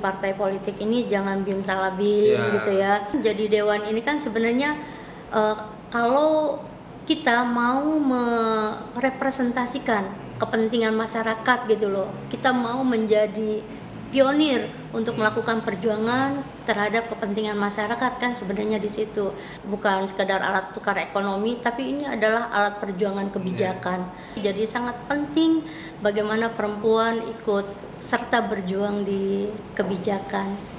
partai politik ini jangan bim salah bim gitu ya. Jadi dewan ini kan sebenarnya kalau kita mau merepresentasikan kepentingan masyarakat gitu loh, kita mau menjadi pionir untuk melakukan perjuangan terhadap kepentingan masyarakat, kan sebenarnya di situ bukan sekedar alat tukar ekonomi, tapi ini adalah alat perjuangan kebijakan. Jadi sangat penting bagaimana perempuan ikut serta berjuang di kebijakan.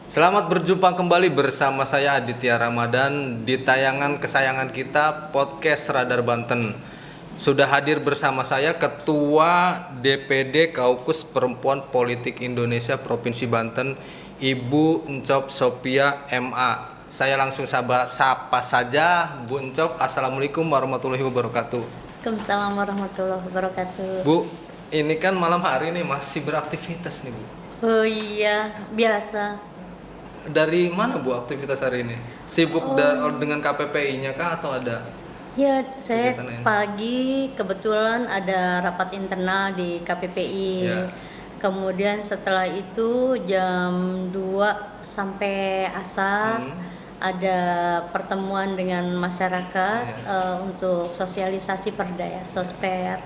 Selamat berjumpa kembali bersama saya Aditya Ramadan di tayangan kesayangan kita Podcast Radar Banten. Sudah hadir bersama saya Ketua DPD Kaukus Perempuan Politik Indonesia Provinsi Banten, Ibu Encop Sophia MA. Saya langsung sapa saja Bu Encop. Assalamualaikum warahmatullahi wabarakatuh. Waalaikumsalam warahmatullahi wabarakatuh. Bu, ini kan malam hari nih masih beraktivitas nih Bu. Oh iya, biasa. Dari mana Bu aktivitas hari ini? Sibuk dengan KPPI-nya kah atau ada? Ya, saya pagi kebetulan ada rapat internal di KPPI. Ya. Kemudian setelah itu jam 2 sampai asar ada pertemuan dengan masyarakat untuk sosialisasi perda ya, sosper.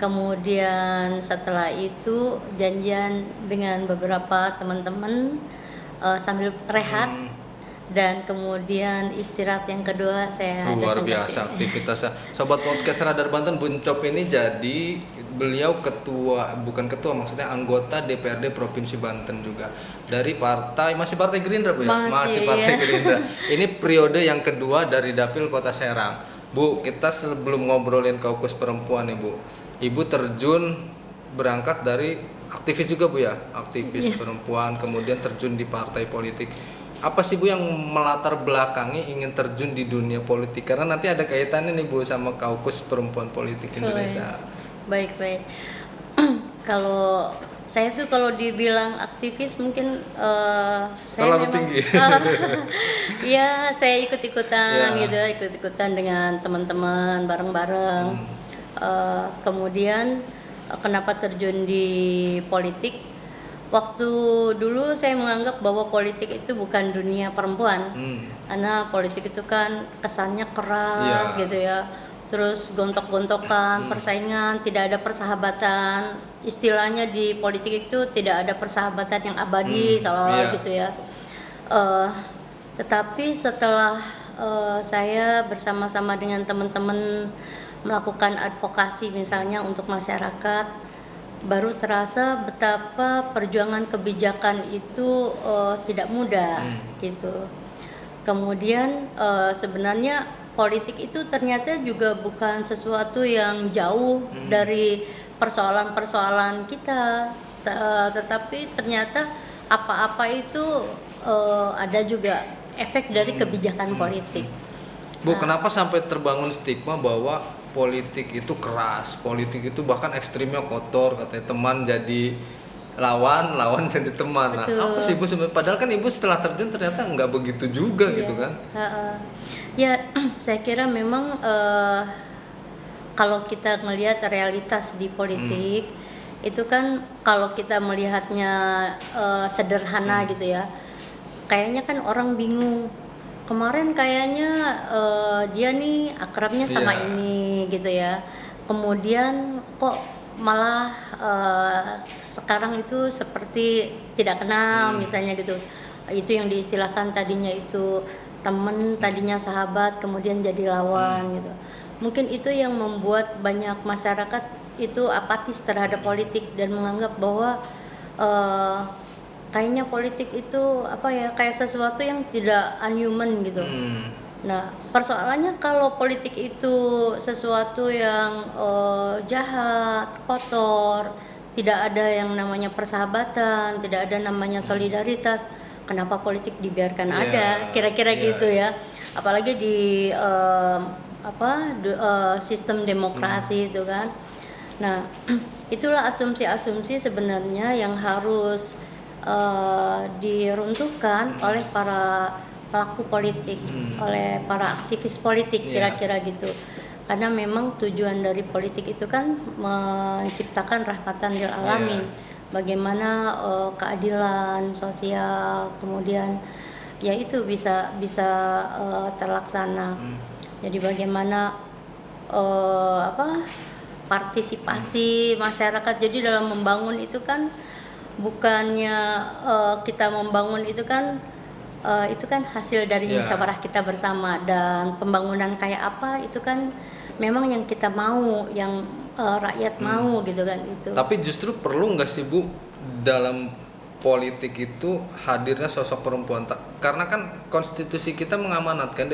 Kemudian setelah itu janjian dengan beberapa teman-teman sambil rehat dan kemudian istirahat yang kedua saya luar biasa aktivitasnya. Sobat Podcast Radar Banten, Bu Encop ini jadi beliau maksudnya anggota DPRD Provinsi Banten juga dari masih Partai Gerindra Bu ya? Masih Partai Gerindra. Ini periode yang kedua dari Dapil Kota Serang. Bu, kita sebelum ngobrolin Kaukus Perempuan nih Bu, Ibu terjun berangkat dari aktivis juga Bu ya, aktivis perempuan, kemudian terjun di partai politik. Apa sih Bu yang melatar belakangi ingin terjun di dunia politik? Karena nanti ada kaitannya nih Bu sama Kaukus Perempuan Politik Indonesia. Baik. Kalau saya tuh kalau dibilang aktivis mungkin saya terlalu memang, tinggi. Ya saya ikut-ikutan gitu, ikut-ikutan dengan teman-teman bareng-bareng. Kemudian kenapa terjun di politik? Waktu dulu saya menganggap bahwa politik itu bukan dunia perempuan, karena politik itu kan kesannya keras gitu ya, terus gontok-gontokan, persaingan, tidak ada persahabatan. Istilahnya di politik itu tidak ada persahabatan yang abadi, seolah gitu ya. Tetapi setelah saya bersama-sama dengan teman-teman melakukan advokasi misalnya untuk masyarakat, baru terasa betapa perjuangan kebijakan itu tidak mudah gitu. Kemudian sebenarnya politik itu ternyata juga bukan sesuatu yang jauh dari persoalan-persoalan kita, tetapi ternyata apa-apa itu ada juga efek dari kebijakan politik. Bu, kenapa sampai terbangun stigma bahwa politik itu keras, politik itu bahkan ekstrimnya kotor, katanya teman jadi lawan jadi teman. Nah, apa sih Bu sebenarnya? Padahal kan Ibu setelah terjun ternyata nggak begitu juga gitu kan? Ya, saya kira memang kalau kita melihat realitas di politik itu kan kalau kita melihatnya sederhana gitu ya, kayaknya kan orang bingung. Kemarin kayaknya dia nih akrabnya sama ini gitu ya. Kemudian kok malah sekarang itu seperti tidak kenal misalnya gitu. Itu yang diistilahkan tadinya itu teman, tadinya sahabat, kemudian jadi lawan gitu. Mungkin itu yang membuat banyak masyarakat itu apatis terhadap politik dan menganggap bahwa kayaknya politik itu kayak sesuatu yang tidak unhuman gitu. Nah, persoalannya kalau politik itu sesuatu yang jahat, kotor, tidak ada yang namanya persahabatan, tidak ada namanya solidaritas, kenapa politik dibiarkan ada? Kira-kira gitu ya. Apalagi di sistem demokrasi itu kan. Nah, itulah asumsi-asumsi sebenarnya yang harus diruntuhkan oleh para pelaku politik, oleh para aktivis politik kira-kira gitu. Karena memang tujuan dari politik itu kan menciptakan rahmatan lil alamin. Bagaimana keadilan sosial, kemudian ya itu bisa terlaksana. Jadi bagaimana partisipasi masyarakat. Jadi dalam membangun itu kan bukannya kita membangun itu kan hasil dari musyawarah kita bersama, dan pembangunan kayak apa itu kan memang yang kita mau, yang rakyat mau gitu kan itu. Tapi justru perlu nggak sih Bu dalam politik itu hadirnya sosok perempuan? Karena kan konstitusi kita mengamanatkan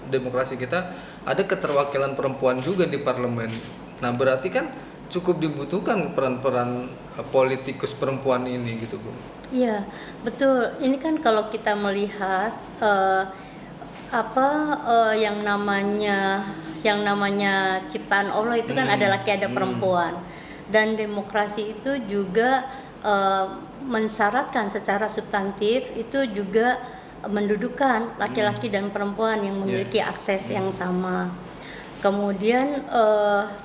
demokrasi kita ada keterwakilan perempuan juga di parlemen. Nah berarti kan cukup dibutuhkan peran-peran politikus perempuan ini gitu Bu. Iya betul. Ini kan kalau kita melihat yang namanya ciptaan Allah itu kan ada laki ada perempuan, dan demokrasi itu juga mensyaratkan secara substantif itu juga mendudukan laki-laki dan perempuan yang memiliki akses yang sama. Kemudian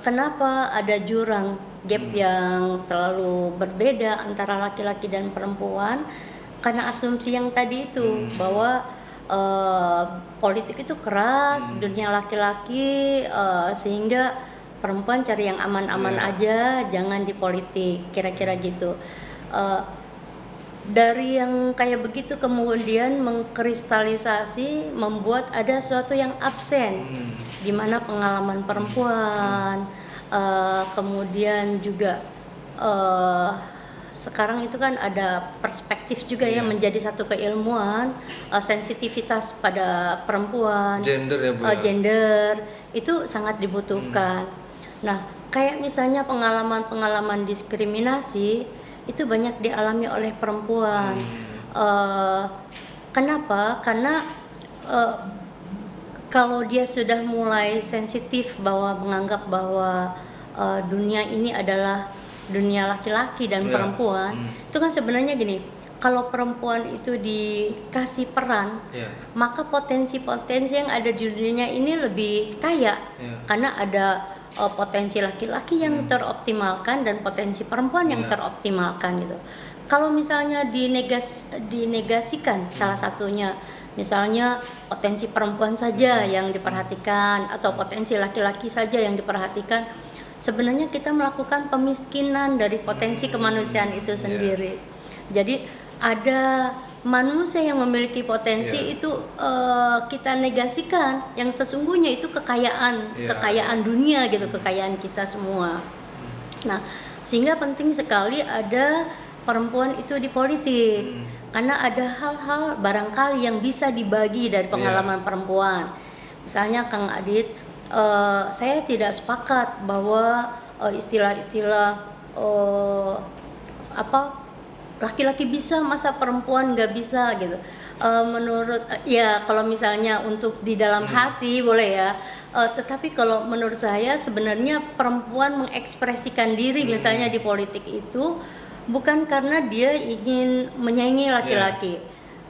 kenapa ada jurang gap yang terlalu berbeda antara laki-laki dan perempuan? Karena asumsi yang tadi itu bahwa politik itu keras, dunia laki-laki, sehingga perempuan cari yang aman-aman aja, jangan di politik, kira-kira gitu. Dari yang kayak begitu kemudian mengkristalisasi, membuat ada sesuatu yang absen, di mana pengalaman perempuan, kemudian juga sekarang itu kan ada perspektif juga yang menjadi satu keilmuan, sensitivitas pada perempuan, gender ya Bu. Gender itu sangat dibutuhkan. Nah, kayak misalnya pengalaman diskriminasi itu banyak dialami oleh perempuan. Kenapa? Karena kalau dia sudah mulai sensitif menganggap bahwa dunia ini adalah dunia laki-laki dan perempuan, itu kan sebenarnya gini, kalau perempuan itu dikasih peran, maka potensi-potensi yang ada di dunia ini lebih kaya, karena ada potensi laki-laki yang teroptimalkan dan potensi perempuan yang teroptimalkan gitu. Kalau misalnya dinegasikan salah satunya, misalnya potensi perempuan saja yang diperhatikan atau potensi laki-laki saja yang diperhatikan, sebenarnya kita melakukan pemiskinan dari potensi kemanusiaan itu sendiri. Jadi ada manusia yang memiliki potensi itu kita negasikan, yang sesungguhnya itu kekayaan dunia gitu, kekayaan kita semua. Nah, sehingga penting sekali ada perempuan itu di politik, karena ada hal-hal barangkali yang bisa dibagi dari pengalaman perempuan. Misalnya Kang Adit, saya tidak sepakat bahwa istilah-istilah laki-laki bisa, masa perempuan nggak bisa gitu. Menurut kalau misalnya untuk di dalam hati boleh ya, tetapi kalau menurut saya sebenarnya perempuan mengekspresikan diri misalnya di politik itu bukan karena dia ingin menyaingi laki-laki,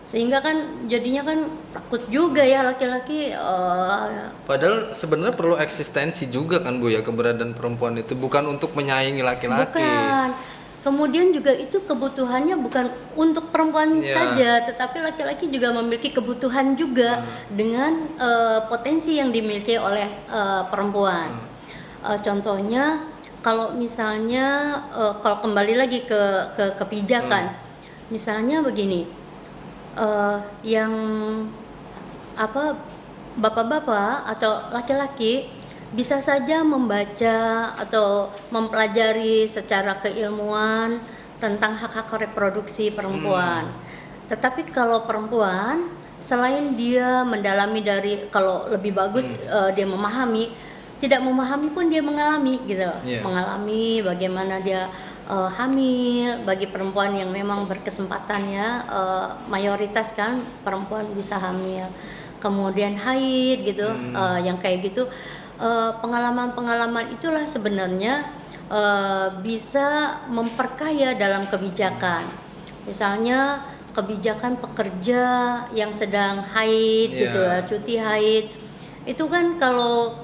sehingga kan jadinya kan takut juga ya laki-laki. Padahal sebenarnya perlu eksistensi juga kan Bu ya, keberadaan perempuan itu bukan untuk menyaingi laki-laki. Bukan. Kemudian juga itu kebutuhannya bukan untuk perempuan saja, tetapi laki-laki juga memiliki kebutuhan juga dengan potensi yang dimiliki oleh perempuan. Contohnya kalau misalnya kalau kembali lagi ke kebijakan, misalnya begini, yang bapak-bapak atau laki-laki bisa saja membaca atau mempelajari secara keilmuan tentang hak-hak reproduksi perempuan. Tetapi kalau perempuan, selain dia mendalami kalau lebih bagus dia memahami, tidak memahami pun dia mengalami gitu. Mengalami bagaimana dia hamil, bagi perempuan yang memang berkesempatan mayoritas kan perempuan bisa hamil. Kemudian haid gitu, yang kayak gitu. Pengalaman-pengalaman itulah sebenarnya bisa memperkaya dalam kebijakan. Misalnya kebijakan pekerja yang sedang haid gitu ya, cuti haid. Itu kan kalau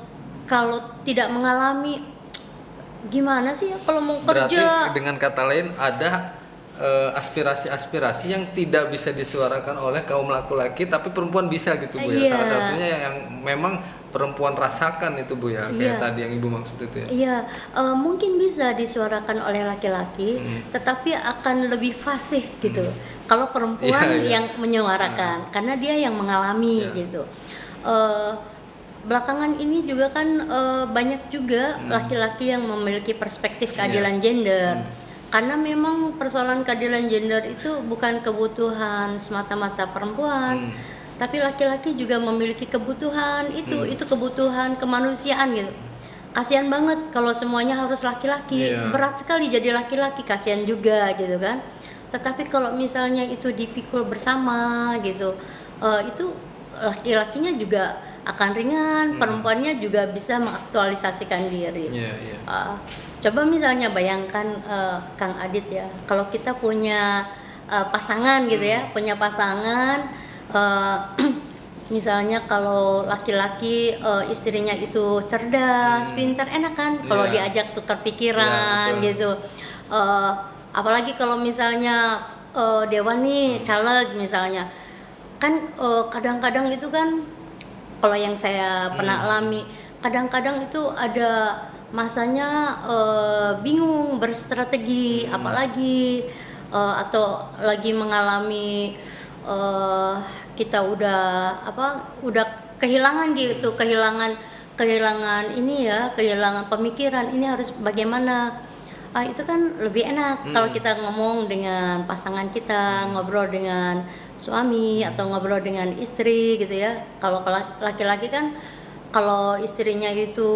tidak mengalami, gimana sih ya kalau mau Berarti kerja. dengan kata lain ada aspirasi-aspirasi yang tidak bisa disuarakan oleh kaum laki-laki tapi perempuan bisa gitu Bu ya. Iya. Salah satunya yang memang perempuan rasakan itu Bu ya, kayak tadi yang Ibu maksud itu ya. Iya, mungkin bisa disuarakan oleh laki-laki, tetapi akan lebih fasih gitu. Kalau perempuan yang menyuarakan, karena dia yang mengalami gitu. Belakangan ini juga kan banyak juga laki-laki yang memiliki perspektif keadilan gender. Karena memang persoalan keadilan gender itu bukan kebutuhan semata-mata perempuan, tapi laki-laki juga memiliki kebutuhan itu kebutuhan kemanusiaan gitu. Kasihan banget kalau semuanya harus laki-laki, berat sekali jadi laki-laki, kasihan juga gitu kan. Tetapi kalau misalnya itu dipikul bersama gitu, itu laki-lakinya juga akan ringan, perempuannya juga bisa mengaktualisasikan diri. Coba misalnya bayangkan Kang Adit ya, kalau kita punya pasangan gitu ya, punya pasangan, misalnya kalau laki-laki istrinya itu cerdas, pintar, enak kan kalau diajak tukar pikiran gitu. Apalagi kalau misalnya Dewan nih caleg misalnya, kan kadang-kadang itu kan kalau yang saya pernah alami, kadang-kadang itu ada masanya bingung berstrategi, apalagi atau lagi mengalami kita udah kehilangan gitu, kehilangan ini ya, kehilangan pemikiran, ini harus bagaimana. Itu kan lebih enak kalau kita ngomong dengan pasangan kita, ngobrol dengan suami atau ngobrol dengan istri gitu ya. Kalau laki-laki kan kalau istrinya itu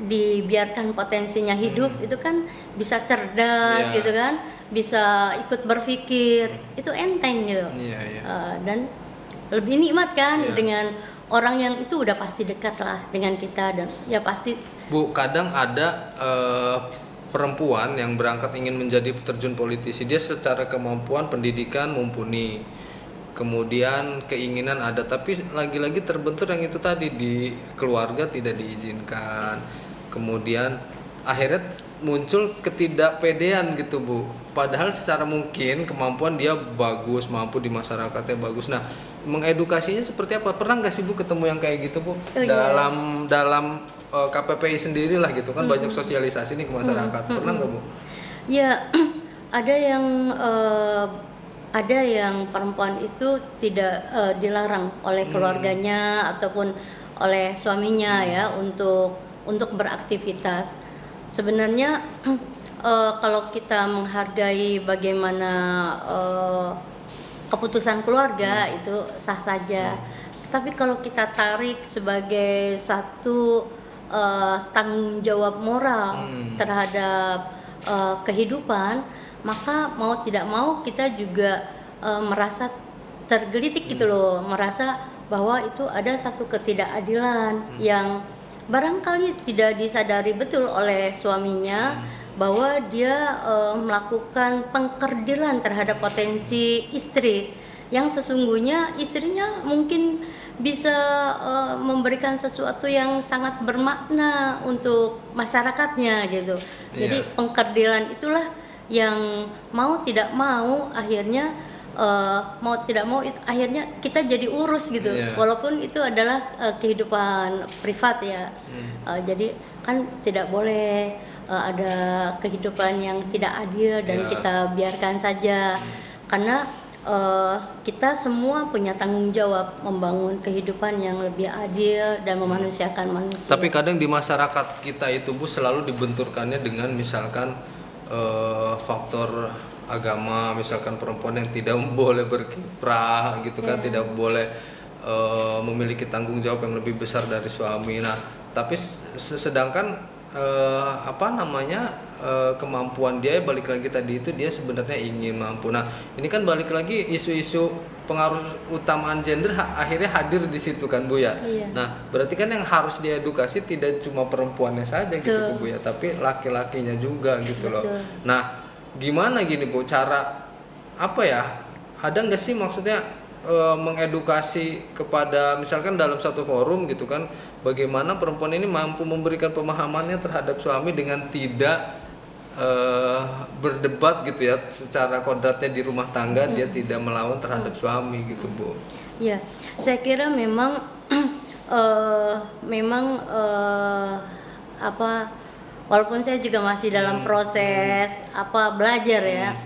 dibiarkan potensinya hidup, itu kan bisa cerdas gitu kan, bisa ikut berpikir, itu enteng gitu. Dan lebih nikmat kan dengan orang yang itu udah pasti dekat lah dengan kita, dan ya pasti. Bu, kadang ada perempuan yang berangkat ingin menjadi terjun politisi, dia secara kemampuan pendidikan mumpuni, kemudian keinginan ada, tapi lagi-lagi terbentur yang itu tadi, di keluarga tidak diizinkan, kemudian akhirnya muncul ketidakpedean gitu Bu, padahal secara mungkin kemampuan dia bagus, mampu di masyarakatnya bagus. Nah, mengedukasinya seperti apa? Pernah nggak sih Bu ketemu yang kayak gitu Bu? Dalam KPPI sendiri lah gitu kan, banyak sosialisasi nih ke masyarakat. Pernah nggak Bu? Ya, ada yang perempuan itu tidak dilarang oleh keluarganya ataupun oleh suaminya ya untuk beraktivitas. Sebenarnya kalau kita menghargai bagaimana keputusan keluarga itu sah saja. Tapi kalau kita tarik sebagai satu tanggung jawab moral terhadap kehidupan, maka mau tidak mau kita juga merasa tergelitik gitu loh, merasa bahwa itu ada satu ketidakadilan yang barangkali tidak disadari betul oleh suaminya, bahwa dia melakukan pengkerdilan terhadap potensi istri yang sesungguhnya istrinya mungkin bisa memberikan sesuatu yang sangat bermakna untuk masyarakatnya gitu. Jadi pengkerdilan itulah yang mau tidak mau akhirnya akhirnya kita jadi urus gitu, walaupun itu adalah kehidupan privat ya. Jadi kan tidak boleh ada kehidupan yang tidak adil dan kita biarkan saja, karena kita semua punya tanggung jawab membangun kehidupan yang lebih adil dan memanusiakan manusia. Tapi kadang di masyarakat kita itu Bu selalu dibenturkannya dengan misalkan faktor agama, misalkan perempuan yang tidak boleh berkiprah gitu kan, tidak boleh memiliki tanggung jawab yang lebih besar dari suami. Nah, tapi sedangkan kemampuan dia balik lagi tadi itu dia sebenarnya ingin mampu. Nah, ini kan balik lagi isu-isu pengaruh utamaan gender akhirnya hadir di situ kan Bu ya. Nah, berarti kan yang harus diedukasi tidak cuma perempuannya saja gitu Bu ya, tapi laki-lakinya juga gitu loh. Nah, gimana gini Bu cara apa ya? Ada nggak sih maksudnya mengedukasi kepada misalkan dalam satu forum gitu kan, bagaimana perempuan ini mampu memberikan pemahamannya terhadap suami dengan tidak berdebat gitu ya, secara kodratnya di rumah tangga dia tidak melawan terhadap suami gitu, Bu. Ya, saya kira memang memang apa, walaupun saya juga masih dalam proses belajar ya,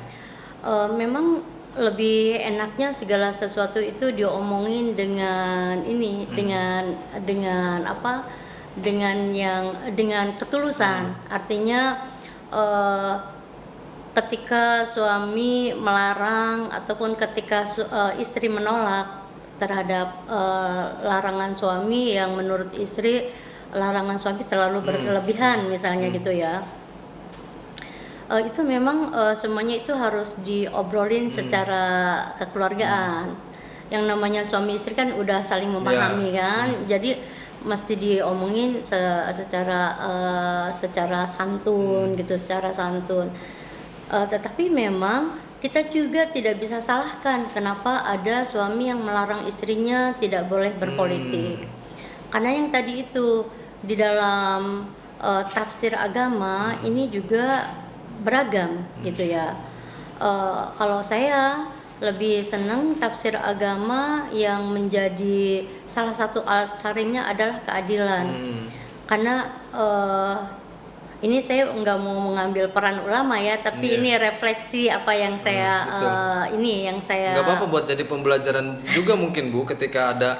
memang lebih enaknya segala sesuatu itu diomongin dengan ini, dengan ketulusan. Artinya ketika suami melarang ataupun ketika istri menolak terhadap larangan suami yang menurut istri larangan suami terlalu berlebihan misalnya gitu ya, itu memang semuanya itu harus diobrolin secara kekeluargaan. Yang namanya suami istri kan udah saling memahami kan, jadi mesti diomongin secara santun gitu, secara santun. Tetapi memang kita juga tidak bisa salahkan kenapa ada suami yang melarang istrinya tidak boleh berpolitik. Karena yang tadi itu di dalam tafsir agama ini juga beragam gitu ya. Kalau saya lebih senang tafsir agama yang menjadi salah satu alat saringnya adalah keadilan. Karena ini saya nggak mau mengambil peran ulama ya, tapi ini refleksi apa yang saya yang saya. Nggak apa-apa buat jadi pembelajaran juga mungkin, Bu, ketika ada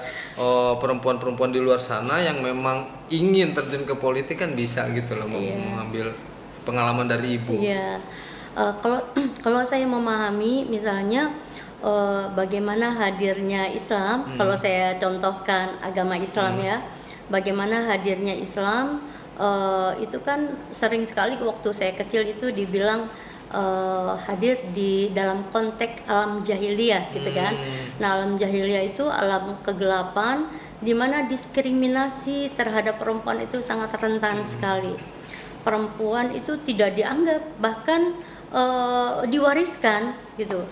perempuan-perempuan di luar sana yang memang ingin terjun ke politik kan bisa gitu loh, mengambil pengalaman dari Ibu. Iya. Kalau saya memahami misalnya bagaimana hadirnya Islam, kalau saya contohkan agama Islam ya, bagaimana hadirnya Islam. Itu kan sering sekali waktu saya kecil itu dibilang hadir di dalam konteks alam jahiliyah gitu kan. Nah, alam jahiliyah itu alam kegelapan di mana diskriminasi terhadap perempuan itu sangat rentan sekali. Perempuan itu tidak dianggap, bahkan diwariskan gitu.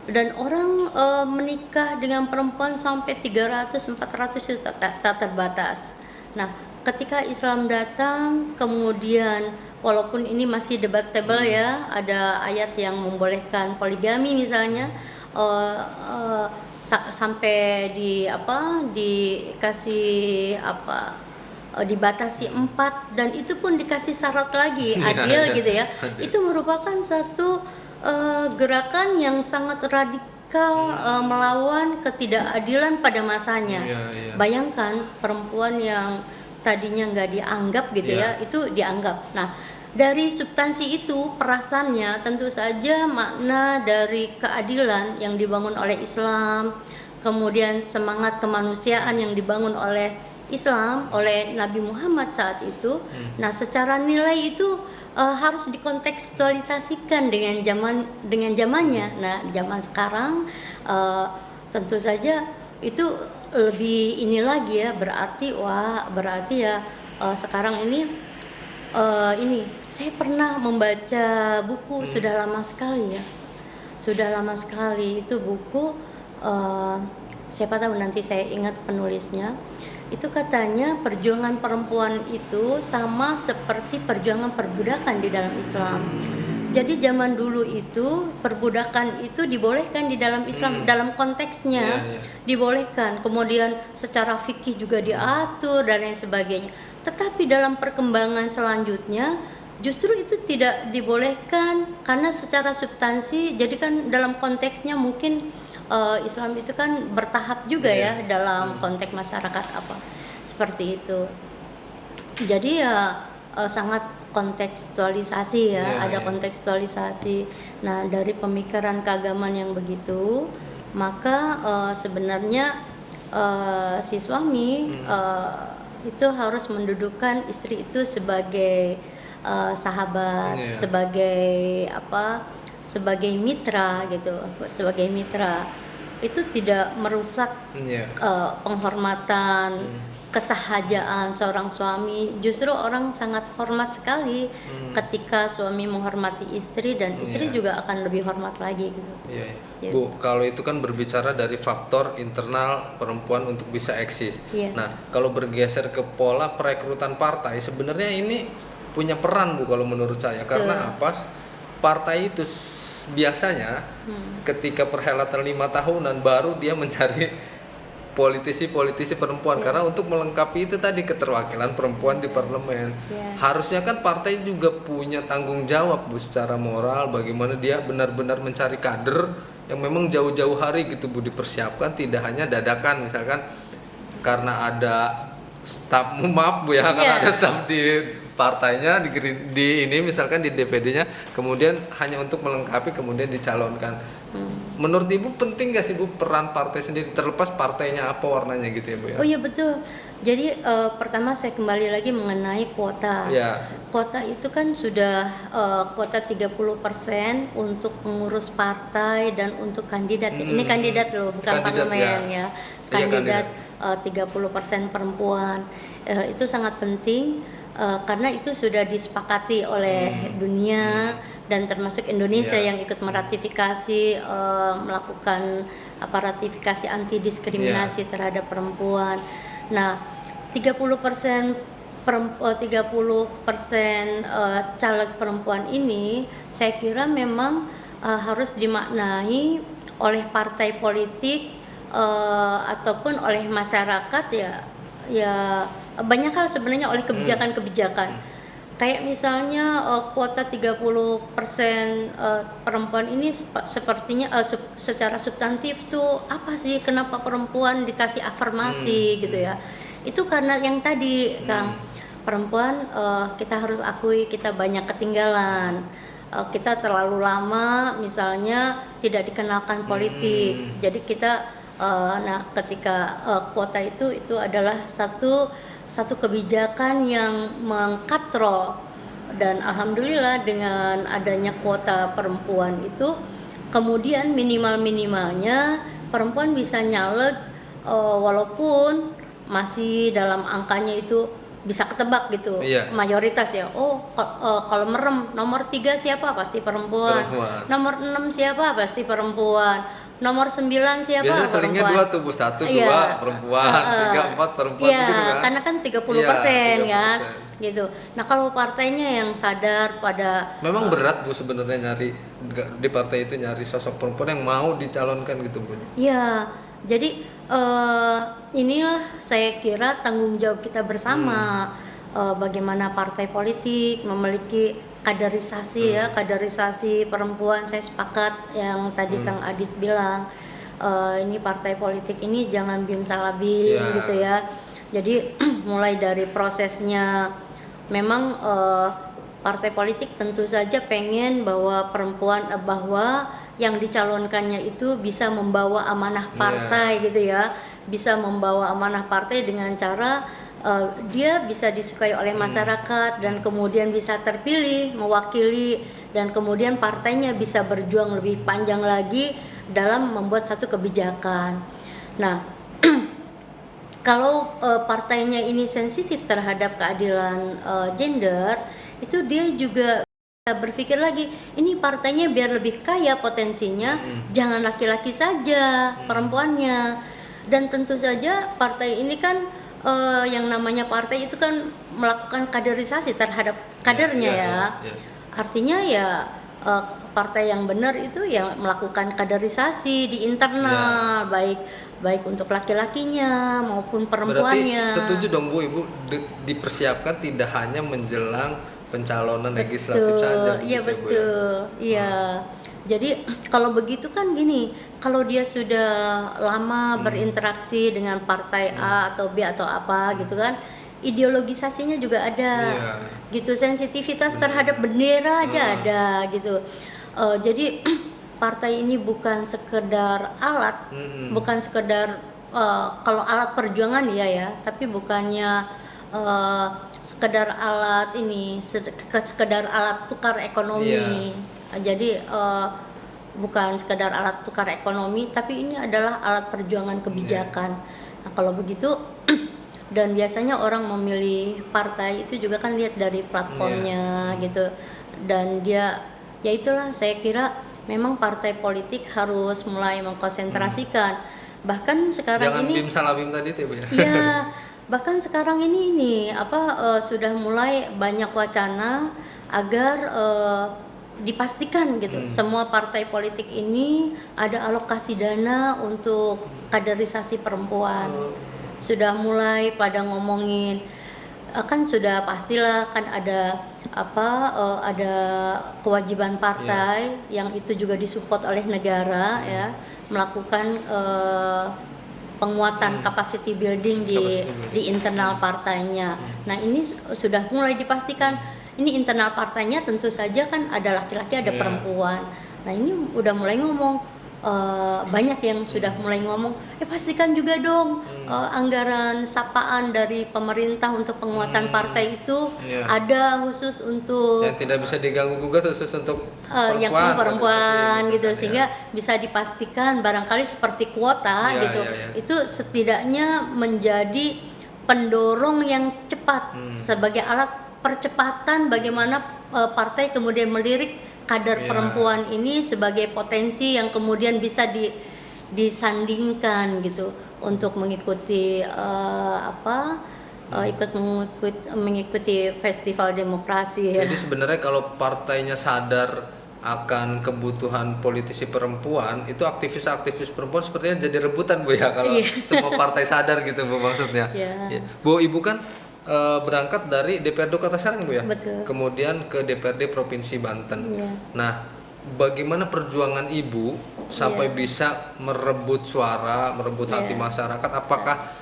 Dan orang menikah dengan perempuan sampai 300-400 itu tak terbatas. Nah, ketika Islam datang, kemudian walaupun ini masih debatable ya, ada ayat yang membolehkan poligami misalnya, sampai dibatasi 4 dan itu pun dikasih syarat lagi adil gitu ya. Itu merupakan satu gerakan yang sangat radikal melawan ketidakadilan pada masanya. Bayangkan perempuan yang tadinya nggak dianggap gitu ya, itu dianggap. Nah, dari substansi itu perasaannya tentu saja makna dari keadilan yang dibangun oleh Islam, kemudian semangat kemanusiaan yang dibangun oleh Islam, oleh Nabi Muhammad saat itu. Nah, secara nilai itu harus dikontekstualisasikan dengan zamannya. Nah, zaman sekarang tentu saja itu lebih ini lagi ya, berarti ya sekarang ini saya pernah membaca buku sudah lama sekali itu buku, siapa tahu nanti saya ingat penulisnya. Itu katanya perjuangan perempuan itu sama seperti perjuangan perbudakan di dalam Islam. Jadi zaman dulu itu perbudakan itu dibolehkan di dalam Islam, dalam konteksnya dibolehkan. Kemudian secara fikih juga diatur dan lain sebagainya. Tetapi dalam perkembangan selanjutnya justru itu tidak dibolehkan karena secara substansi. Jadi kan dalam konteksnya mungkin Islam itu kan bertahap juga ya dalam konteks masyarakat seperti itu. Jadi ya sangat kontekstualisasi ya, ada kontekstualisasi. Nah, dari pemikiran keagamaan yang begitu, maka sebenarnya si suami itu harus mendudukan istri itu sebagai sahabat, sebagai mitra gitu, sebagai mitra. Itu tidak merusak penghormatan, kesahajaan seorang suami. Justru orang sangat hormat sekali ketika suami menghormati istri, dan istri Iya. juga akan lebih hormat lagi gitu. Iya, Gitu. Bu, kalau itu kan berbicara dari faktor internal perempuan untuk bisa eksis. Iya. Nah, kalau bergeser ke pola perekrutan partai, sebenarnya ini punya peran, Bu, kalau menurut saya. Karena apa? Partai itu biasanya ketika perhelatan 5 tahunan baru dia mencari politisi-politisi perempuan, karena untuk melengkapi itu tadi keterwakilan perempuan di parlemen. Iya. Harusnya kan partai juga punya tanggung jawab, Bu, secara moral, bagaimana dia benar-benar mencari kader yang memang jauh-jauh hari gitu, Bu, dipersiapkan, tidak hanya dadakan misalkan karena ada staf, maaf, Bu, ya, karena Iya. ada staf di partainya di ini misalkan di DPD-nya, kemudian hanya untuk melengkapi kemudian dicalonkan. Menurut Ibu penting gak sih, Bu, peran partai sendiri, terlepas partainya apa warnanya gitu ya, Bu, ya? Oh iya betul. Jadi pertama saya kembali lagi mengenai kuota. Ya. Kuota itu kan sudah kuota 30% untuk pengurus partai dan untuk kandidat. Ini kandidat loh, bukan Kandidat, parlemen ya. ya. Iya, Kandidat 30% perempuan. Itu sangat penting karena itu sudah disepakati oleh dunia dan termasuk Indonesia Ya. yang ikut meratifikasi, melakukan ratifikasi anti diskriminasi terhadap perempuan. Nah, 30% 30% caleg perempuan ini saya kira memang harus dimaknai oleh partai politik ataupun oleh masyarakat, ya banyak hal sebenarnya, oleh kebijakan-kebijakan. Kayak misalnya kuota 30% perempuan ini sepertinya secara substantif tuh apa sih, kenapa perempuan dikasih afirmasi gitu ya. Itu karena yang tadi, Kang, perempuan kita harus akui kita banyak ketinggalan. Kita terlalu lama misalnya tidak dikenalkan politik. Jadi kita nah ketika kuota itu adalah satu kebijakan yang mengkatrol, dan alhamdulillah dengan adanya kuota perempuan itu kemudian minimalnya perempuan bisa nyalek walaupun masih dalam angkanya itu bisa ketebak gitu. Iya. Mayoritas ya. Kalau merem nomor 3 siapa, pasti perempuan. Nomor 6 siapa, pasti perempuan. Nomor 9 siapa? Biasanya selingnya perempuan. 2 tuh, Bu. 1, 2 Iya. perempuan, 3, 4 perempuan Iya, gitu kan. karena kan 30% Iya, kan. 30%. Gitu. Nah, kalau partainya yang sadar pada Memang berat, Bu, sebenarnya nyari di partai itu nyari sosok perempuan yang mau dicalonkan gitu, Bu. Iya, jadi inilah saya kira tanggung jawab kita bersama, bagaimana partai politik memiliki kaderisasi ya, kaderisasi perempuan. Saya sepakat yang tadi Kang Adit bilang, ini partai politik ini jangan bim salah bim Ya. gitu ya. Jadi mulai dari prosesnya, memang partai politik tentu saja pengen bahwa perempuan, bahwa yang dicalonkannya itu bisa membawa amanah partai gitu ya, bisa membawa amanah partai dengan cara dia bisa disukai oleh masyarakat dan kemudian bisa terpilih mewakili, dan kemudian partainya bisa berjuang lebih panjang lagi dalam membuat satu kebijakan. Nah, kalau partainya ini sensitif terhadap keadilan gender, itu dia juga bisa berpikir lagi, ini partainya biar lebih kaya potensinya, jangan laki-laki saja perempuannya. Dan tentu saja partai ini kan yang namanya partai itu kan melakukan kaderisasi terhadap kadernya ya. Artinya ya partai yang benar itu ya melakukan kaderisasi di internal, baik untuk laki-lakinya maupun perempuannya. Berarti setuju dong, Bu, Ibu dipersiapkan tidak hanya menjelang pencalonan legislatif saja. Iya, begitu ya, Bu, ya? betul. Iya. Jadi kalau begitu kan gini, kalau dia sudah lama berinteraksi dengan partai A atau B atau apa gitu kan, ideologisasinya juga ada. Iya. Gitu, sensitivitas terhadap bendera aja ada gitu. Jadi partai ini bukan sekedar alat, bukan sekedar kalau alat perjuangan ya, tapi bukannya sekedar alat ini, sekedar alat tukar ekonomi. Jadi bukan sekedar alat tukar ekonomi, tapi ini adalah alat perjuangan kebijakan. Nah, kalau begitu Dan biasanya orang memilih partai itu juga kan lihat dari platformnya gitu. Dan dia, ya itulah saya kira memang partai politik harus mulai mengkonsentrasikan. Bahkan sekarang Jangan ini bim salah bim tadi tuh ya, Bu ya. ya, bahkan sekarang ini sudah mulai banyak wacana agar dipastikan gitu semua partai politik ini ada alokasi dana untuk kaderisasi perempuan. Sudah mulai pada ngomongin kan sudah pastilah kan ada ada kewajiban partai yang itu juga disupport oleh negara ya, melakukan penguatan capacity building di internal partainya. Nah, ini sudah mulai dipastikan. Ini internal partainya tentu saja kan ada laki-laki, ada perempuan. Nah, ini udah mulai ngomong, banyak yang sudah mulai ngomong, pastikan juga dong anggaran sapaan dari pemerintah untuk penguatan partai itu ada khusus untuk yang tidak bisa diganggu gugat, khusus untuk yang perempuan gitu, sehingga bisa dipastikan barangkali seperti kuota gitu. Itu setidaknya menjadi pendorong yang cepat sebagai alat percepatan bagaimana partai kemudian melirik kader perempuan ini sebagai potensi yang kemudian bisa disandingkan gitu untuk mengikuti mengikuti festival demokrasi ya. Jadi sebenarnya kalau partainya sadar akan kebutuhan politisi perempuan, itu aktivis-aktivis perempuan sepertinya jadi rebutan, Bu ya, kalau semua partai sadar gitu, Bu, maksudnya. Bu, Ibu kan berangkat dari DPRD Kota Serang, Bu ya. Betul. Kemudian ke DPRD Provinsi Banten. Nah, bagaimana perjuangan Ibu sampai bisa merebut suara, merebut hati masyarakat? Apakah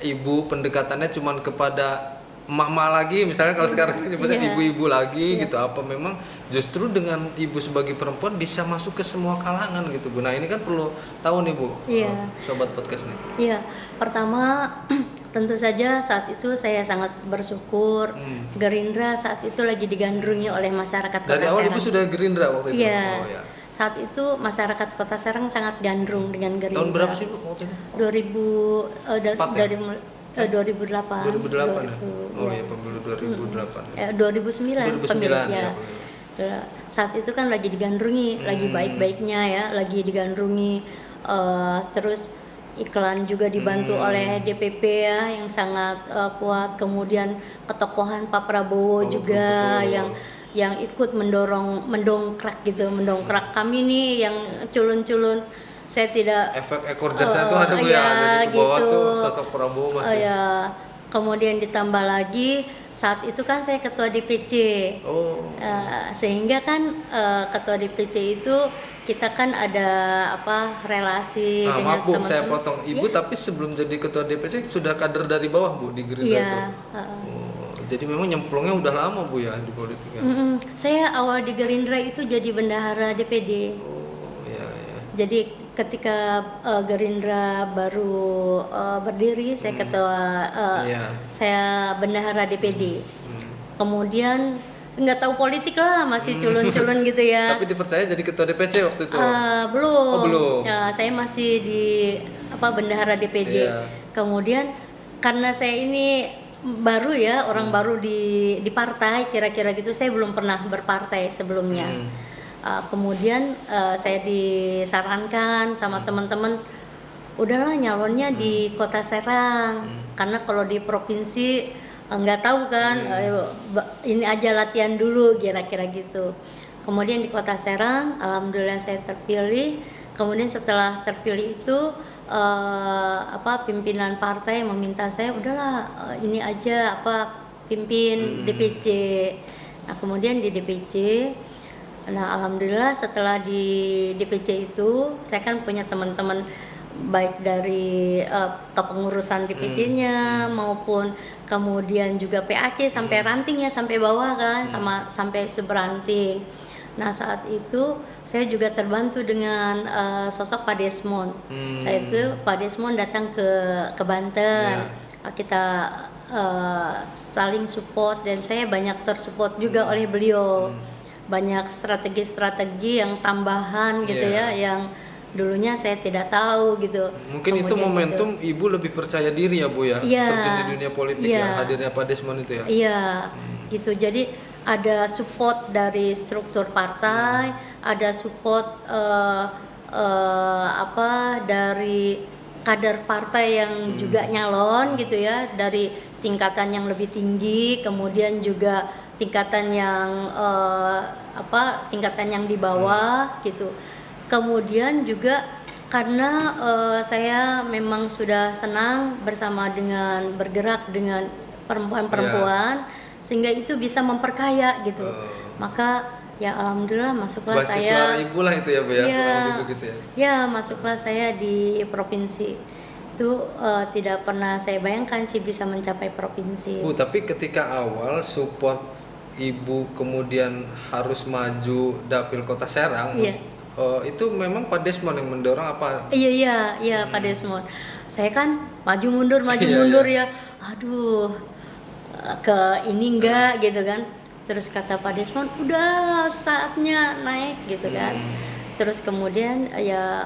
Ibu pendekatannya cuma kepada emak-emak lagi, misalnya kalau sekarang nyebutnya ibu-ibu lagi gitu, apa memang justru dengan Ibu sebagai perempuan bisa masuk ke semua kalangan gitu, Bu? Nah, ini kan perlu tahu nih, Bu, sobat podcast nih. Iya, pertama tentu saja saat itu saya sangat bersyukur Gerindra saat itu lagi digandrungi oleh masyarakat Kota Serang. Dari awal Ibu sudah Gerindra waktu itu? Iya. Saat itu masyarakat Kota Serang sangat gandrung dengan Gerindra. Tahun berapa sih, Bu, waktu itu? 2008. 2008 ya? Oh iya, pemilu 2008. 2009 pemilu ya. Saat itu kan lagi digandrungi, lagi baik-baiknya ya, lagi digandrungi, terus iklan juga dibantu oleh DPP ya yang sangat kuat, kemudian ketokohan Pak Prabowo juga yang ikut mendongkrak kami nih yang culun-culun. Saya tidak efek ekor jasa itu ada, Bu ya, jadi ke bawah gitu. Tuh sosok Prabowo masih. Kemudian ditambah lagi saat itu kan saya ketua DPC. Sehingga kan ketua DPC itu kita kan ada relasi dengan Bu, teman-teman. saya potong. Ibu tapi sebelum jadi ketua DPC sudah kader dari bawah, Bu, di Gerindra itu. Jadi memang nyemplungnya udah lama, Bu ya, di politik ya. Saya awal di Gerindra itu jadi bendahara DPD. Jadi ketika Gerindra baru berdiri, saya ketua, saya bendahara DPD. Kemudian nggak tahu politik lah, masih culun-culun gitu ya. Tapi dipercaya jadi ketua DPC waktu itu? Belum. Belum. Saya masih di bendahara DPD. Kemudian karena saya ini baru ya, orang baru di partai, kira-kira gitu. Saya belum pernah berpartai sebelumnya. Kemudian saya disarankan sama teman-teman, udahlah nyalonnya di Kota Serang, karena kalau di provinsi nggak tahu kan, ini aja latihan dulu kira-kira gitu. Kemudian di Kota Serang, alhamdulillah saya terpilih. Kemudian setelah terpilih itu pimpinan partai meminta saya, udahlah ini aja pimpin DPC. Nah, kemudian di DPC, nah alhamdulillah setelah di DPC itu saya kan punya teman-teman baik dari kepengurusan DPC-nya maupun kemudian juga PAC sampai rantingnya sampai bawah kan, sampai subranting. Nah saat itu saya juga terbantu dengan sosok Pak Desmond. Saya itu Pak Desmond datang ke Banten, kita saling support dan saya banyak tersupport juga oleh beliau. Banyak strategi-strategi yang tambahan gitu ya, yang dulunya saya tidak tahu gitu. Mungkin itu Kemudian momentum ibu lebih percaya diri ya Bu ya, Iya. terjun di dunia politik Iya. ya, hadirnya Pak Desmond itu ya. Iya, gitu. Jadi ada support dari struktur partai, ada support dari kader partai yang juga nyalon gitu ya, dari tingkatan yang lebih tinggi, kemudian juga tingkatan yang tingkatan yang di bawah gitu. Kemudian juga karena saya memang sudah senang bersama dengan bergerak dengan perempuan-perempuan, sehingga itu bisa memperkaya gitu. Maka ya alhamdulillah masuklah Basis saya. suara ibu lah itu ya Bu ya, Iya, kurang lebih begitu ya. ya masuklah saya di provinsi. Itu tidak pernah saya bayangkan sih bisa mencapai provinsi. Bu, tapi ketika awal support ibu kemudian harus maju dapil Kota Serang, Iya. itu memang Pak Desmond yang mendorong apa? Iya Pak Desmond. Saya kan maju mundur Iya, mundur iya. ya. Aduh, ke ini enggak gitu kan. Terus kata Pak Desmond, udah saatnya naik gitu kan. Terus kemudian ya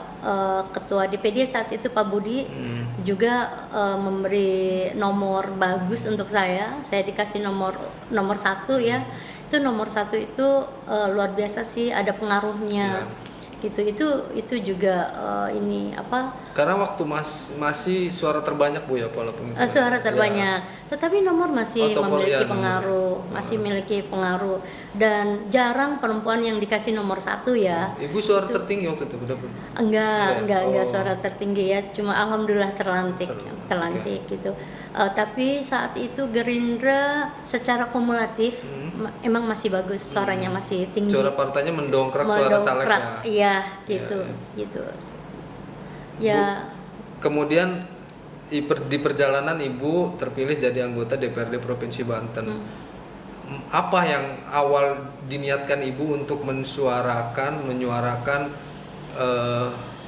ketua DPD saat itu Pak Budi juga memberi nomor bagus untuk saya. Saya dikasih nomor 1 ya. Itu nomor 1 itu luar biasa sih, ada pengaruhnya. Gitu. Itu juga Karena waktu masih suara terbanyak Bu ya walaupun itu. suara terbanyak, tetapi nomor masih memiliki pengaruh, masih memiliki pengaruh, dan jarang perempuan yang dikasih nomor 1 ya. Ibu suara tertinggi waktu itu berapa? Enggak suara tertinggi ya, cuma alhamdulillah terlantik gitu. Tapi saat itu Gerindra secara kumulatif emang masih bagus, suaranya masih tinggi. Suara partainya mendongkrak suara calegnya. Iya, gitu. Ya. Kemudian di perjalanan ibu terpilih jadi anggota DPRD Provinsi Banten. Apa yang awal diniatkan ibu untuk menyuarakan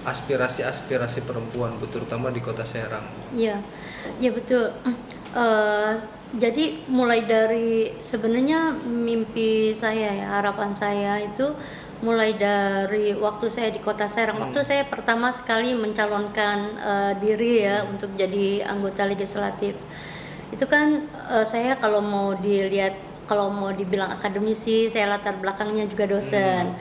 aspirasi-aspirasi perempuan, terutama di Kota Serang? Iya betul. Jadi mulai dari sebenarnya mimpi saya ya, harapan saya itu mulai dari waktu saya di Kota Serang. Waktu saya pertama sekali mencalonkan diri ya untuk jadi anggota legislatif. Itu kan saya kalau mau dibilang akademisi, saya latar belakangnya juga dosen.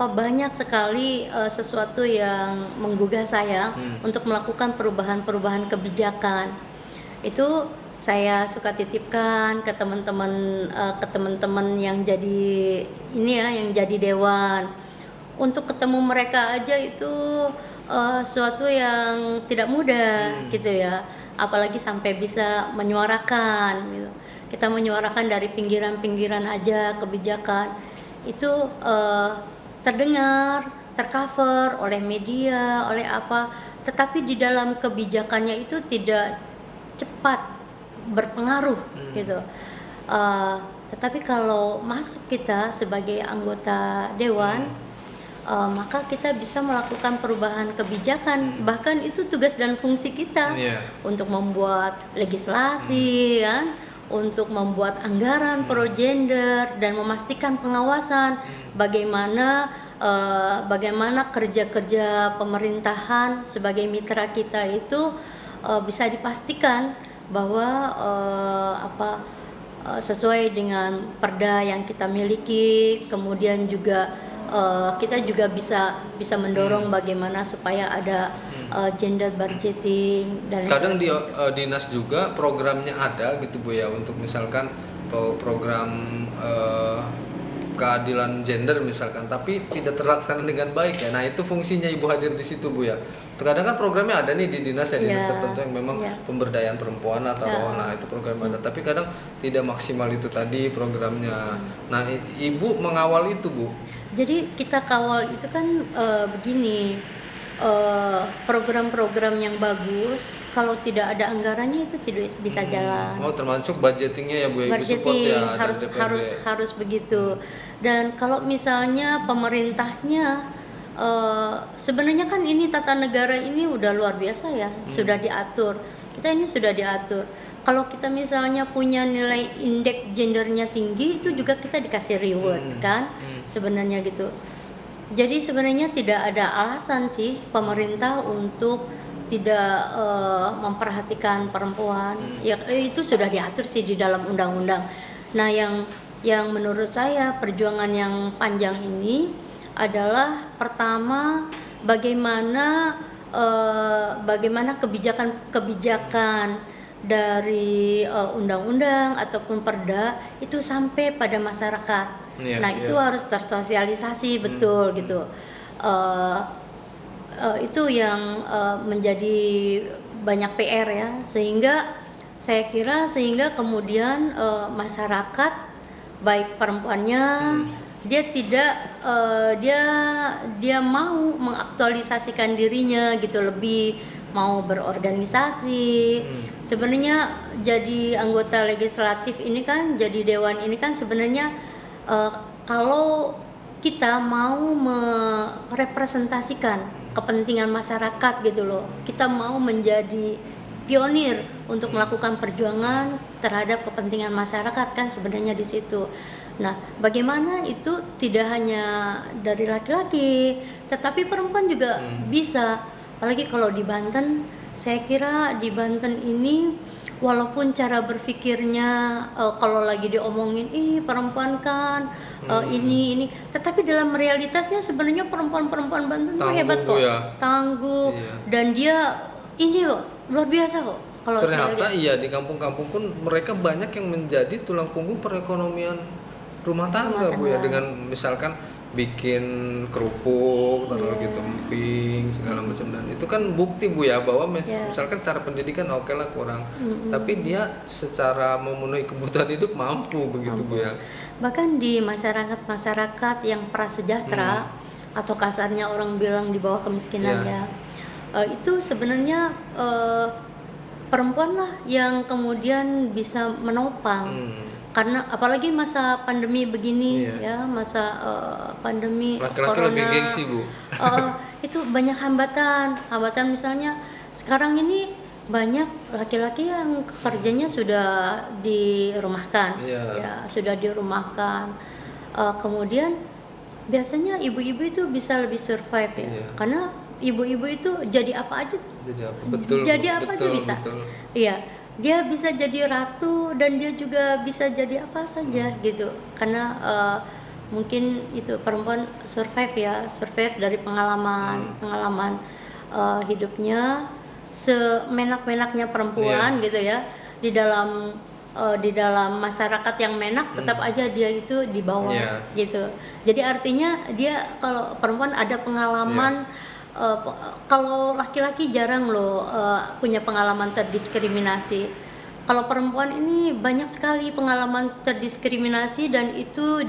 Banyak sekali sesuatu yang menggugah saya untuk melakukan perubahan-perubahan kebijakan. Itu saya suka titipkan ke teman-teman yang jadi yang jadi dewan. Untuk ketemu mereka aja itu suatu yang tidak mudah gitu ya. Apalagi sampai bisa menyuarakan gitu. Kita menyuarakan dari pinggiran-pinggiran aja kebijakan itu terdengar, tercover oleh media, oleh apa, tetapi di dalam kebijakannya itu tidak cepat berpengaruh gitu. Tetapi kalau masuk kita sebagai anggota dewan, maka kita bisa melakukan perubahan kebijakan. Bahkan itu tugas dan fungsi kita untuk membuat legislasi kan, untuk membuat anggaran pro gender dan memastikan pengawasan bagaimana kerja-kerja pemerintahan sebagai mitra kita itu bisa dipastikan bahwa sesuai dengan perda yang kita miliki. Kemudian juga kita juga bisa mendorong bagaimana supaya ada gender budgeting dan kadang di dinas juga programnya ada gitu Bu ya, untuk misalkan program keadilan gender misalkan, tapi tidak terlaksana dengan baik ya. Nah itu fungsinya ibu hadir di situ Bu ya. Terkadang kan programnya ada nih di dinas dinas tertentu yang memang pemberdayaan perempuan atau nah itu program ada, tapi kadang tidak maksimal itu tadi programnya. Nah ibu mengawal itu Bu. Jadi kita kawal itu kan begini, program-program yang bagus kalau tidak ada anggarannya itu tidak bisa jalan. Oh termasuk budgetingnya ya Bu ya, ibu support ya. Harus begitu. Dan kalau misalnya pemerintahnya sebenarnya kan ini tata negara ini udah luar biasa ya, sudah diatur. Kita ini sudah diatur. Kalau kita misalnya punya nilai indeks gendernya tinggi, itu juga kita dikasih reward kan, sebenarnya gitu. Jadi sebenarnya tidak ada alasan sih pemerintah untuk tidak memperhatikan perempuan. Ya itu sudah diatur sih di dalam undang-undang. Nah, yang menurut saya perjuangan yang panjang ini adalah pertama bagaimana kebijakan dari undang-undang ataupun perda itu sampai pada masyarakat. Iya, Nah, itu harus tersosialisasi betul gitu. Eh, itu yang menjadi banyak PR ya, sehingga saya kira kemudian masyarakat baik perempuannya dia tidak dia mau mengaktualisasikan dirinya gitu, lebih mau berorganisasi. Sebenarnya jadi anggota legislatif ini kan, jadi dewan ini kan sebenarnya kalau kita mau merepresentasikan kepentingan masyarakat gitu loh, kita mau menjadi pionir untuk melakukan perjuangan terhadap kepentingan masyarakat kan sebenarnya di situ. Nah, bagaimana itu tidak hanya dari laki-laki, tetapi perempuan juga bisa. Apalagi kalau di Banten, saya kira di Banten ini walaupun cara berpikirnya kalau lagi diomongin, perempuan kan ini, tetapi dalam realitasnya sebenarnya perempuan-perempuan Banten tuh hebat kok, tangguh, dan dia ini kok luar biasa kok. Kalau ternyata iya di kampung-kampung pun mereka banyak yang menjadi tulang punggung perekonomian rumah tangga Bu ya, dengan misalkan bikin kerupuk, taruh gitu emping segala macam, dan itu kan bukti Bu ya bahwa misalkan secara pendidikan oke lah kurang, tapi dia secara memenuhi kebutuhan hidup mampu begitu Bu ya. Bahkan di masyarakat yang prasejahtera atau kasarnya orang bilang di bawah kemiskinan ya, itu sebenarnya perempuan lah yang kemudian bisa menopang. Karena apalagi masa pandemi begini ya, masa pandemi laki-laki corona, lebih gengsi Bu. Itu banyak hambatan misalnya sekarang ini banyak laki-laki yang kerjanya sudah dirumahkan, ya sudah dirumahkan. Kemudian biasanya ibu-ibu itu bisa lebih survive ya, karena ibu-ibu itu jadi apa aja, jadi apa aja bisa. Iya, dia bisa jadi ratu dan dia juga bisa jadi apa saja gitu, karena mungkin itu perempuan survive dari pengalaman hidupnya semenak-menaknya perempuan gitu ya, di dalam masyarakat yang menak tetap aja dia itu di bawah gitu. Jadi artinya dia, kalau perempuan ada pengalaman. Kalau laki-laki jarang loh punya pengalaman terdiskriminasi. Kalau perempuan ini banyak sekali pengalaman terdiskriminasi, dan itu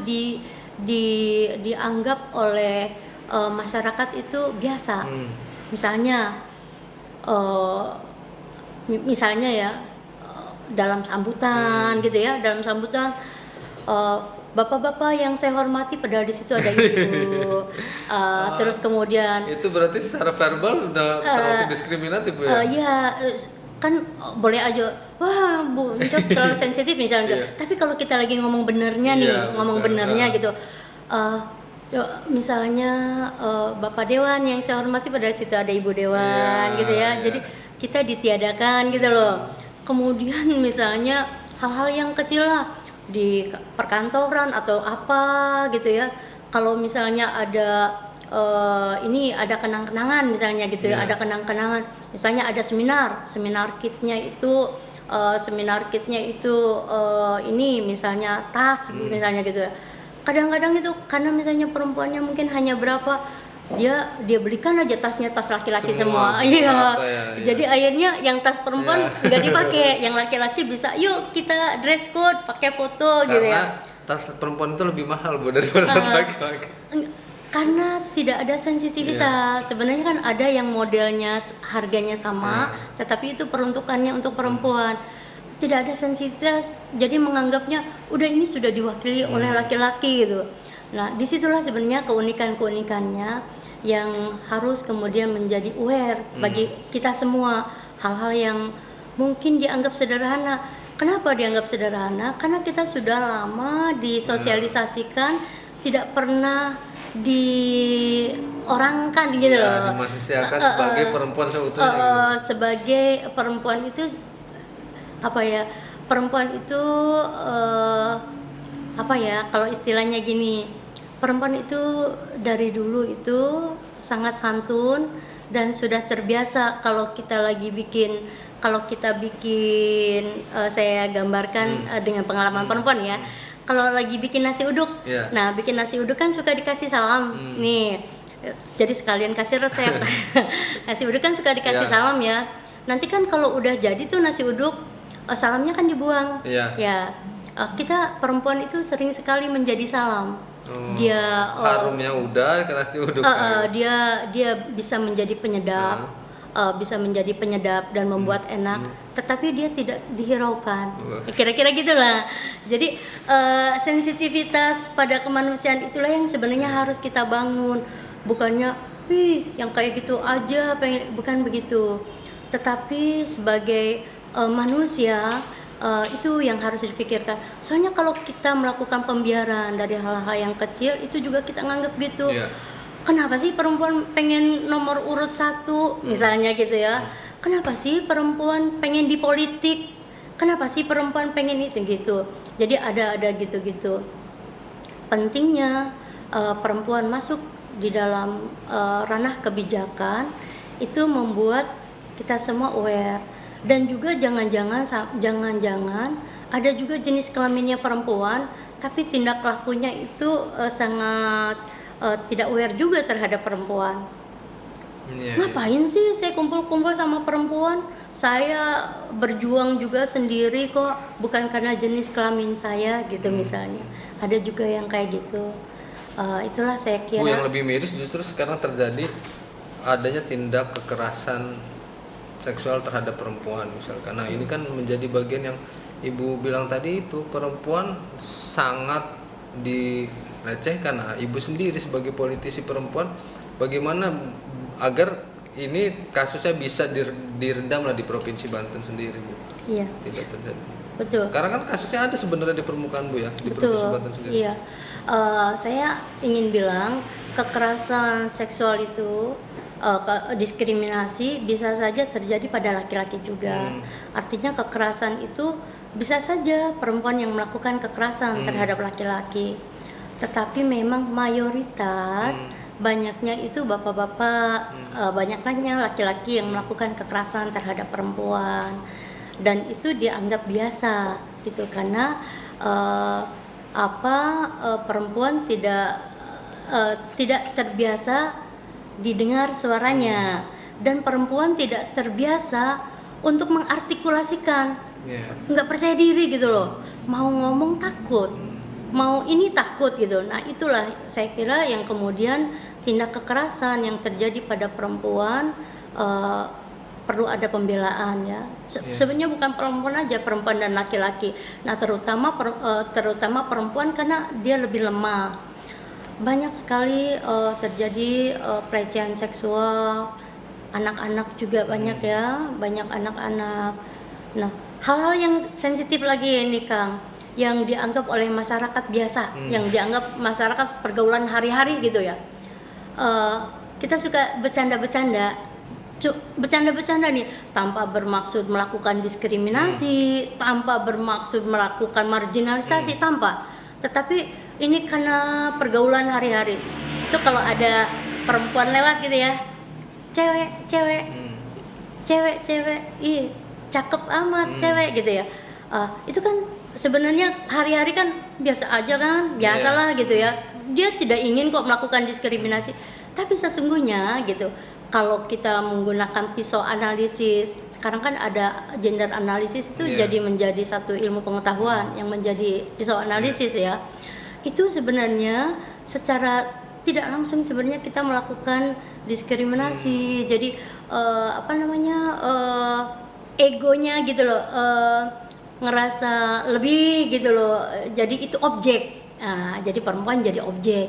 dianggap oleh masyarakat itu biasa. Misalnya ya dalam sambutan gitu ya, bapak-bapak yang saya hormati, padahal di situ ada ibu. Terus kemudian itu berarti secara verbal udah terlalu diskriminatif Bu ya? Iya, kan boleh aja, wah Bu, itu terlalu sensitif misalnya. Tapi kalau kita lagi ngomong benernya gitu, misalnya Bapak Dewan yang saya hormati, padahal di situ ada Ibu Dewan gitu ya. Jadi kita ditiadakan gitu loh. Kemudian misalnya hal-hal yang kecil lah di perkantoran atau apa gitu ya, kalau misalnya ada ada kenang-kenangan misalnya gitu ya, ada kenang-kenangan, misalnya ada seminar kitnya itu ini misalnya tas misalnya gitu ya, kadang-kadang itu karena misalnya perempuannya mungkin hanya berapa, dia belikan aja tasnya, tas laki-laki semua. Iya. Jadi akhirnya yang tas perempuan nggak dipakai, yang laki-laki bisa, yuk kita dress code, pakai foto gitu ya. Karena tas perempuan itu lebih mahal Bu daripada tas laki-laki. Karena tidak ada sensitivitas. Sebenarnya kan ada yang modelnya harganya sama, tetapi itu peruntukannya untuk perempuan. Tidak ada sensitivitas, jadi menganggapnya udah ini sudah diwakili oleh laki-laki gitu. Nah, disitulah sebenarnya keunikannya yang harus kemudian menjadi aware bagi kita semua. Hal-hal yang mungkin dianggap sederhana. Kenapa dianggap sederhana? Karena kita sudah lama disosialisasikan, tidak pernah diorangkan gitu Ya, loh. dimanusiakan sebagai perempuan seutuhnya gitu. Sebagai perempuan itu apa ya? Perempuan itu apa ya? Kalau istilahnya gini, perempuan itu dari dulu itu sangat santun dan sudah terbiasa kalau kita bikin saya gambarkan dengan pengalaman perempuan ya. Kalau lagi bikin nasi uduk, Iya. nah bikin nasi uduk kan suka dikasih salam nih. Jadi sekalian kasih resep. Nasi uduk kan suka dikasih Iya. salam ya. Nanti kan kalau udah jadi tuh nasi uduk, salamnya kan dibuang. Iya. Ya, kita perempuan itu sering sekali menjadi salam. Dia Harumnya udah ke nasi uduk. dia bisa menjadi penyedap, bisa menjadi penyedap dan membuat enak, tetapi dia tidak dihiraukan. Kira-kira gitulah. Jadi sensitivitas pada kemanusiaan itulah yang sebenarnya harus kita bangun. Bukannya, yang kayak gitu aja, bukan begitu. Tetapi sebagai manusia itu yang harus dipikirkan. Soalnya kalau kita melakukan pembiaran dari hal-hal yang kecil itu juga kita nganggap gitu. Iya. Kenapa sih perempuan pengen nomor urut 1 misalnya gitu ya? Kenapa sih perempuan pengen di politik? Kenapa sih perempuan pengen itu gitu? Jadi ada gitu-gitu. Pentingnya perempuan masuk di dalam ranah kebijakan itu membuat kita semua aware. Dan juga jangan-jangan ada juga jenis kelaminnya perempuan tapi tindak lakunya itu sangat tidak aware juga terhadap perempuan. Ngapain sih saya kumpul-kumpul sama perempuan? Saya berjuang juga sendiri kok, bukan karena jenis kelamin saya gitu misalnya. Ada juga yang kayak gitu. Itulah saya kira. Bu, yang lebih miris justru sekarang terjadi adanya tindak kekerasan seksual terhadap perempuan misalkan. Nah, ini kan menjadi bagian yang Ibu bilang tadi itu, perempuan sangat dilecehkan. Nah, Ibu sendiri sebagai politisi perempuan bagaimana agar ini kasusnya bisa diredam lah di Provinsi Banten sendiri, Bu? Iya. Tidak terjadi. Betul. Karena kan kasusnya ada sebenarnya di permukaan, Bu, ya, di Provinsi Banten sendiri. Iya. Saya ingin bilang kekerasan seksual itu diskriminasi bisa saja terjadi pada laki-laki juga. Artinya kekerasan itu bisa saja perempuan yang melakukan kekerasan terhadap laki-laki. Tetapi memang mayoritas banyaknya itu bapak-bapak, banyaknya laki-laki yang melakukan kekerasan terhadap perempuan. Dan itu dianggap biasa gitu karena perempuan tidak terbiasa didengar suaranya dan perempuan tidak terbiasa untuk mengartikulasikan, nggak percaya diri gitu loh, mau ngomong takut, mau ini takut gitu. Nah itulah saya kira yang kemudian tindak kekerasan yang terjadi pada perempuan perlu ada pembelaan ya. Sebenarnya bukan perempuan aja, perempuan dan laki-laki. Nah terutama perempuan karena dia lebih lemah. Banyak sekali terjadi pelecehan seksual, anak-anak juga banyak ya, banyak anak-anak. Nah, hal-hal yang sensitif lagi ini Kang, yang dianggap oleh masyarakat biasa, yang dianggap masyarakat pergaulan hari-hari gitu ya. Kita suka bercanda-bercanda nih, tanpa bermaksud melakukan diskriminasi, tanpa bermaksud melakukan marginalisasi, tanpa. Tetapi ini karena pergaulan hari-hari. Itu kalau ada perempuan lewat gitu ya, cewek, cakep amat cewek gitu ya. Itu kan sebenarnya hari-hari kan biasa aja kan, biasalah gitu ya. Dia tidak ingin kok melakukan diskriminasi. Tapi sesungguhnya gitu, kalau kita menggunakan pisau analisis, sekarang kan ada gender analisis itu jadi menjadi satu ilmu pengetahuan yang menjadi pisau analisis ya. Itu sebenarnya secara tidak langsung sebenarnya kita melakukan diskriminasi. Jadi egonya gitu loh, ngerasa lebih gitu loh. Jadi itu objek. Nah, jadi perempuan jadi objek.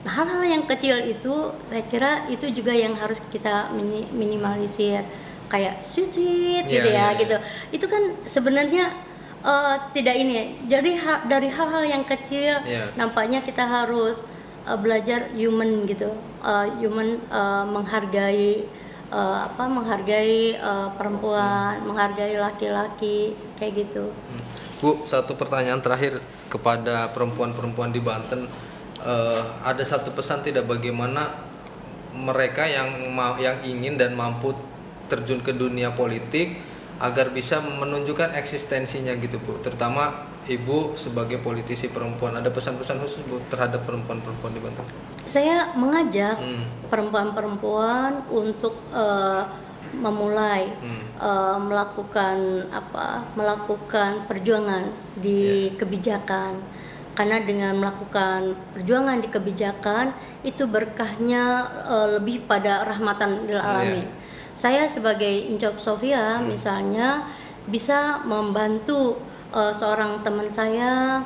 Nah, hal-hal yang kecil itu saya kira itu juga yang harus kita minimalisir, kayak sweet gitu ya gitu. Itu kan sebenarnya tidak ini. Jadi dari hal-hal yang kecil nampaknya kita harus belajar human gitu, menghargai menghargai perempuan, menghargai laki-laki kayak gitu. Bu, satu pertanyaan terakhir kepada perempuan-perempuan di Banten. Ada satu pesan tidak bagaimana mereka yang ingin dan mampu terjun ke dunia politik agar bisa menunjukkan eksistensinya gitu Bu, terutama Ibu sebagai politisi perempuan, ada pesan-pesan khusus Bu terhadap perempuan-perempuan di Banten? Saya mengajak perempuan-perempuan untuk memulai melakukan perjuangan di kebijakan, karena dengan melakukan perjuangan di kebijakan itu berkahnya lebih pada rahmatan lil alamin. Saya sebagai Incop Sofia misalnya bisa membantu seorang teman saya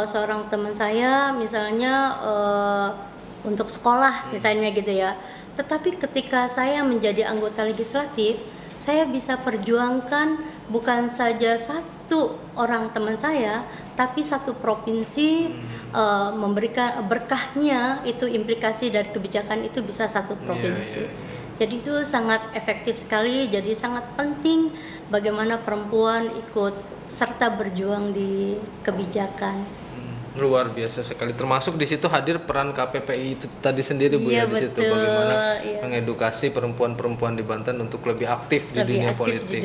seorang teman saya misalnya untuk sekolah misalnya gitu ya. Tetapi ketika saya menjadi anggota legislatif, saya bisa perjuangkan bukan saja satu orang teman saya, tapi satu provinsi, memberikan berkahnya itu implikasi dari kebijakan itu bisa satu provinsi. Jadi itu sangat efektif sekali, jadi sangat penting bagaimana perempuan ikut serta berjuang di kebijakan. Luar biasa sekali, termasuk di situ hadir peran KPPI itu tadi sendiri Bu Iya, ya, di situ betul, bagaimana iya. mengedukasi perempuan-perempuan di Banten untuk lebih aktif di dunia politik.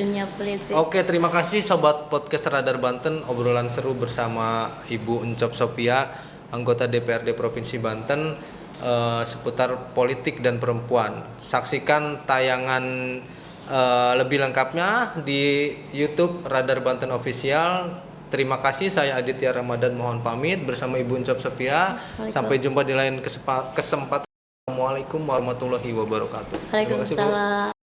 Oke, terima kasih Sobat Podcast Radar Banten, obrolan seru bersama Ibu Encop Sophia, anggota DPRD Provinsi Banten, seputar politik dan perempuan. Saksikan tayangan lebih lengkapnya di YouTube Radar Banten Official. Terima kasih, saya Aditya Ramadan mohon pamit bersama Ibu Encop Sophia. Sampai jumpa di lain kesempatan. Assalamualaikum warahmatullahi wabarakatuh. Waalaikumsalam.